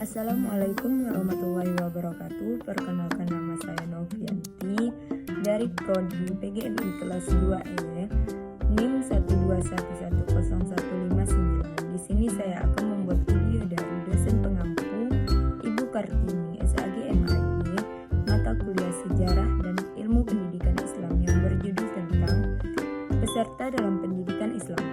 Assalamualaikum warahmatullahi wabarakatuh. Perkenalkan, nama saya Novianti dari Prodi PGMI kelas 2E NIM 1211015. Di sini saya akan membuat video dari dosen pengampu Ibu Kartini SAG MAG mata kuliah Sejarah dan Ilmu Pendidikan Islam yang berjudul tentang peserta dalam pendidikan Islam.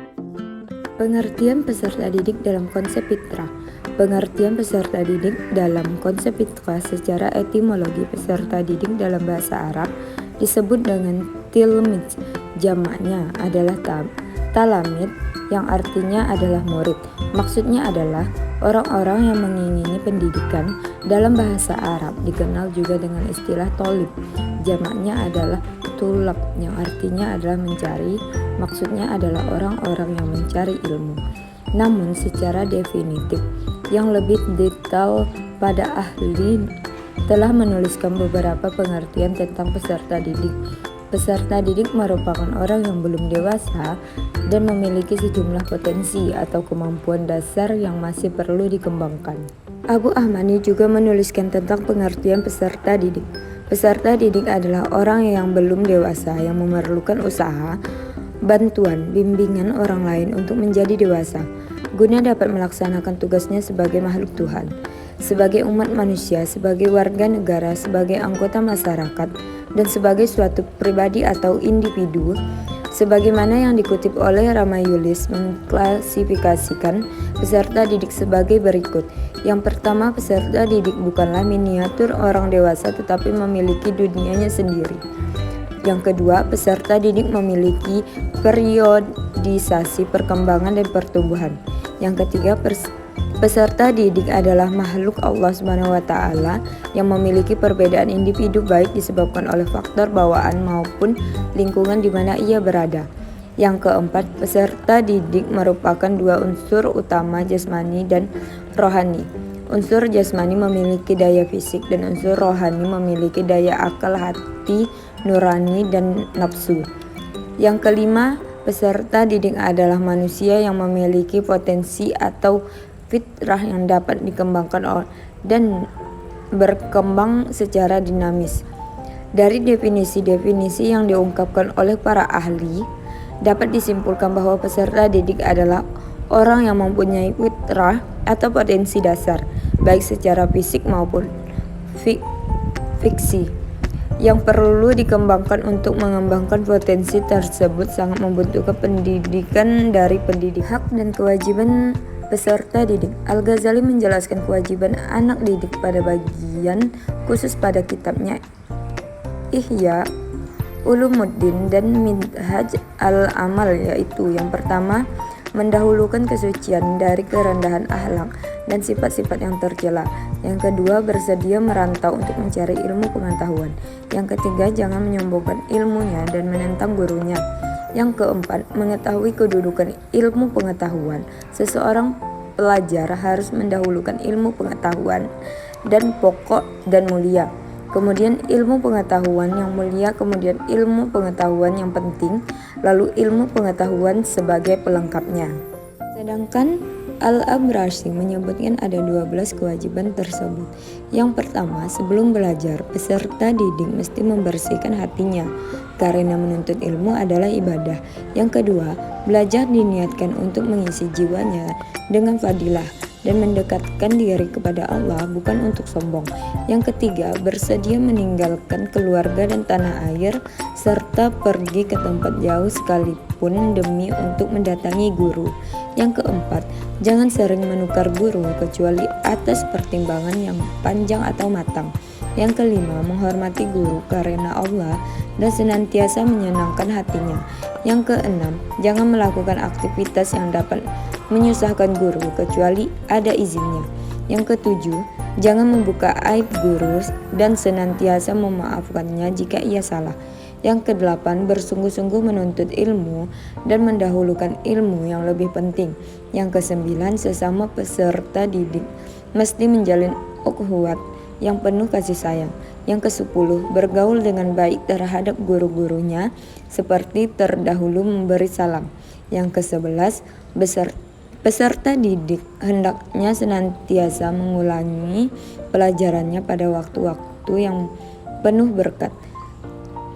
Pengertian peserta didik dalam konsep fitrah. Pengertian peserta didik dalam konsep fitrah secara etimologi peserta didik dalam bahasa Arab disebut dengan tilmid, jamaknya adalah talamid yang artinya adalah murid. Maksudnya adalah orang-orang yang mengingini pendidikan. Dalam bahasa Arab dikenal juga dengan istilah tolib, jamaknya adalah tulab yang artinya adalah mencari. Maksudnya adalah orang-orang yang mencari ilmu. Namun secara definitif yang lebih detail pada ahli telah menuliskan beberapa pengertian tentang peserta didik. Peserta didik merupakan orang yang belum dewasa dan memiliki sejumlah potensi atau kemampuan dasar yang masih perlu dikembangkan. Abu Ahmani juga menuliskan tentang pengertian peserta didik. Peserta didik adalah orang yang belum dewasa yang memerlukan usaha, bantuan, bimbingan orang lain untuk menjadi dewasa, guna dapat melaksanakan tugasnya sebagai makhluk Tuhan, sebagai umat manusia, sebagai warga negara, sebagai anggota masyarakat, dan sebagai suatu pribadi atau individu, sebagaimana yang dikutip oleh Ramayulis mengklasifikasikan peserta didik sebagai berikut. Yang pertama, peserta didik bukanlah miniatur orang dewasa tetapi memiliki dunianya sendiri. Yang kedua, peserta didik memiliki periodisasi perkembangan dan pertumbuhan. Yang ketiga, peserta didik adalah makhluk Allah SWT yang memiliki perbedaan individu baik disebabkan oleh faktor bawaan maupun lingkungan di mana ia berada. Yang keempat, peserta didik merupakan dua unsur utama, jasmani dan rohani. Unsur jasmani memiliki daya fisik dan unsur rohani memiliki daya akal, hati, nurani, dan nafsu. Yang kelima, peserta didik adalah manusia yang memiliki potensi atau fitrah yang dapat dikembangkan dan berkembang secara dinamis. Dari definisi-definisi yang diungkapkan oleh para ahli, dapat disimpulkan bahwa peserta didik adalah orang yang mempunyai fitrah atau potensi dasar, baik secara fisik maupun fiksi, yang perlu dikembangkan. Untuk mengembangkan potensi tersebut sangat membutuhkan pendidikan dari pendidik. Hak dan kewajiban peserta didik. Al-Ghazali menjelaskan kewajiban anak didik pada bagian khusus pada kitabnya Ihya Ulumuddin dan Minhaj al-Amal, yaitu yang pertama, mendahulukan kesucian dari kerendahan akhlak dan sifat-sifat yang tercela. Yang kedua, bersedia merantau untuk mencari ilmu pengetahuan. Yang ketiga, jangan menyombongkan ilmunya dan menentang gurunya. Yang keempat, mengetahui kedudukan ilmu pengetahuan. Seseorang pelajar harus mendahulukan ilmu pengetahuan dan pokok dan mulia, kemudian ilmu pengetahuan yang mulia, kemudian ilmu pengetahuan yang penting, lalu ilmu pengetahuan sebagai pelengkapnya. Sedangkan Al-Abrasi menyebutkan ada 12 kewajiban tersebut. Yang pertama, sebelum belajar, peserta didik mesti membersihkan hatinya, karena menuntut ilmu adalah ibadah. Yang kedua, belajar diniatkan untuk mengisi jiwanya dengan fadilah dan mendekatkan diri kepada Allah, bukan untuk sombong. Yang ketiga, bersedia meninggalkan keluarga dan tanah air serta pergi ke tempat jauh sekalipun demi untuk mendatangi guru. Yang keempat, jangan sering menukar guru kecuali atas pertimbangan yang panjang atau matang. Yang kelima, menghormati guru karena Allah dan senantiasa menyenangkan hatinya. Yang keenam, jangan melakukan aktivitas yang dapat menyusahkan guru kecuali ada izinnya. Yang ketujuh, jangan membuka aib guru dan senantiasa memaafkannya jika ia salah. Yang kedelapan, bersungguh-sungguh menuntut ilmu dan mendahulukan ilmu yang lebih penting. Yang kesembilan, sesama peserta didik mesti menjalin ukhuwat yang penuh kasih sayang. Yang ke-10, bergaul dengan baik terhadap guru-gurunya seperti terdahulu memberi salam. Yang ke-11, Peserta didik hendaknya senantiasa mengulangi pelajarannya pada waktu-waktu yang penuh berkat.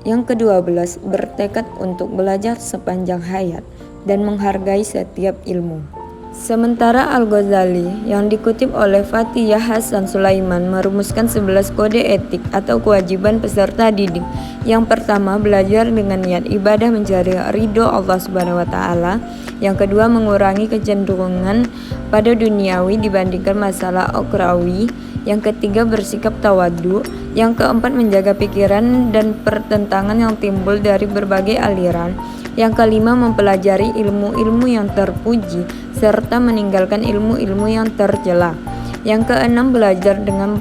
Yang ke-12, bertekad untuk belajar sepanjang hayat dan menghargai setiap ilmu. Sementara Al-Ghazali yang dikutip oleh Fathiyah Hasan Sulaiman merumuskan 11 kode etik atau kewajiban peserta didik. Yang pertama, belajar dengan niat ibadah mencari ridho Allah Subhanahu wa taala. Yang kedua, mengurangi kecenderungan pada duniawi dibandingkan masalah ukhrawi. Yang ketiga, bersikap tawadhu. Yang keempat, menjaga pikiran dan pertentangan yang timbul dari berbagai aliran. Yang kelima, mempelajari ilmu-ilmu yang terpuji serta meninggalkan ilmu-ilmu yang tercela. Yang keenam, belajar dengan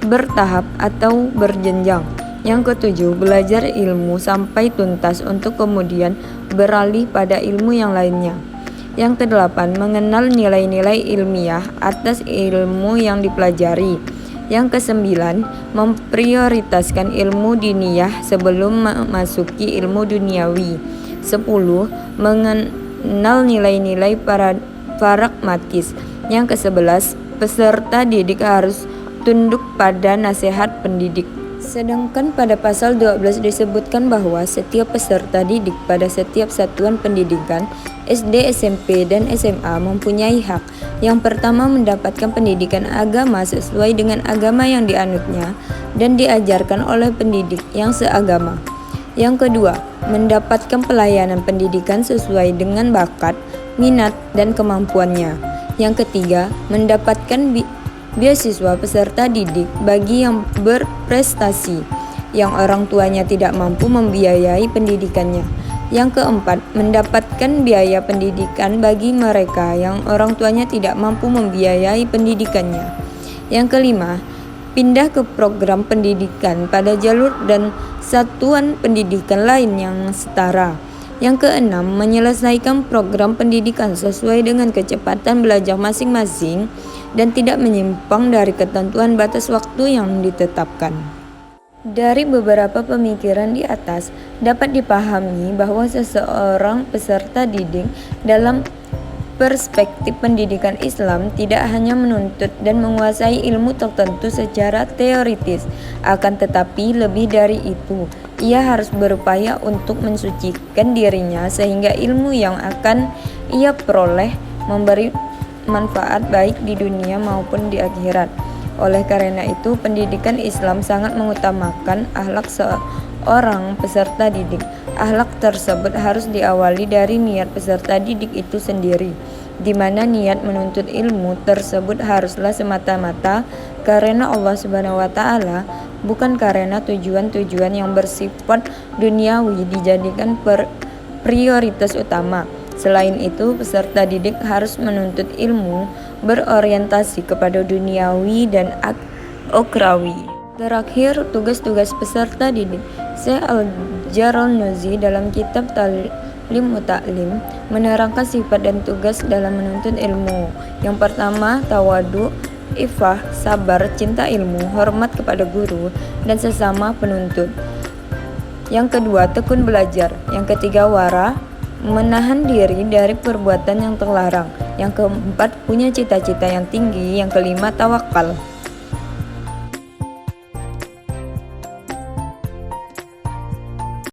bertahap atau berjenjang. Yang ketujuh, belajar ilmu sampai tuntas untuk kemudian beralih pada ilmu yang lainnya. Yang kedelapan, mengenal nilai-nilai ilmiah atas ilmu yang dipelajari. Yang kesembilan, memprioritaskan ilmu diniyah sebelum memasuki ilmu duniawi. 10. Mengenal nilai-nilai pragmatis. Yang ke-11, peserta didik harus tunduk pada nasihat pendidik. Sedangkan pada pasal 12 disebutkan bahwa setiap peserta didik pada setiap satuan pendidikan SD, SMP, dan SMA mempunyai hak. Yang pertama, mendapatkan pendidikan agama sesuai dengan agama yang dianutnya dan diajarkan oleh pendidik yang seagama. Yang kedua, mendapatkan pelayanan pendidikan sesuai dengan bakat, minat, dan kemampuannya. Yang ketiga, mendapatkan beasiswa peserta didik bagi yang berprestasi, yang orang tuanya tidak mampu membiayai pendidikannya. Yang keempat, mendapatkan biaya pendidikan bagi mereka yang orang tuanya tidak mampu membiayai pendidikannya. Yang kelima, pindah ke program pendidikan pada jalur dan satuan pendidikan lain yang setara. Yang keenam, menyelesaikan program pendidikan sesuai dengan kecepatan belajar masing-masing dan tidak menyimpang dari ketentuan batas waktu yang ditetapkan. Dari beberapa pemikiran di atas, dapat dipahami bahwa seseorang peserta didik dalam perspektif pendidikan Islam tidak hanya menuntut dan menguasai ilmu tertentu secara teoritis, akan tetapi lebih dari itu, ia harus berupaya untuk mensucikan dirinya sehingga ilmu yang akan ia peroleh memberi manfaat baik di dunia maupun di akhirat. Oleh karena itu, pendidikan Islam sangat mengutamakan akhlak seorang peserta didik. Akhlak tersebut harus diawali dari niat peserta didik itu sendiri, di mana niat menuntut ilmu tersebut haruslah semata-mata karena Allah Subhanahu wa taala, bukan karena tujuan-tujuan yang bersifat duniawi dijadikan prioritas utama. Selain itu, peserta didik harus menuntut ilmu berorientasi kepada duniawi dan ukhrawi. Terakhir, tugas-tugas peserta didik. Syekh Al-Jarnuzi dalam kitab Ta'lim wa Ta'lim menerangkan sifat dan tugas dalam menuntut ilmu. Yang pertama, tawadhu, ifah, sabar, cinta ilmu, hormat kepada guru dan sesama penuntut. Yang kedua, tekun belajar. Yang ketiga, wara, menahan diri dari perbuatan yang terlarang. Yang keempat, punya cita-cita yang tinggi. Yang kelima, tawakal.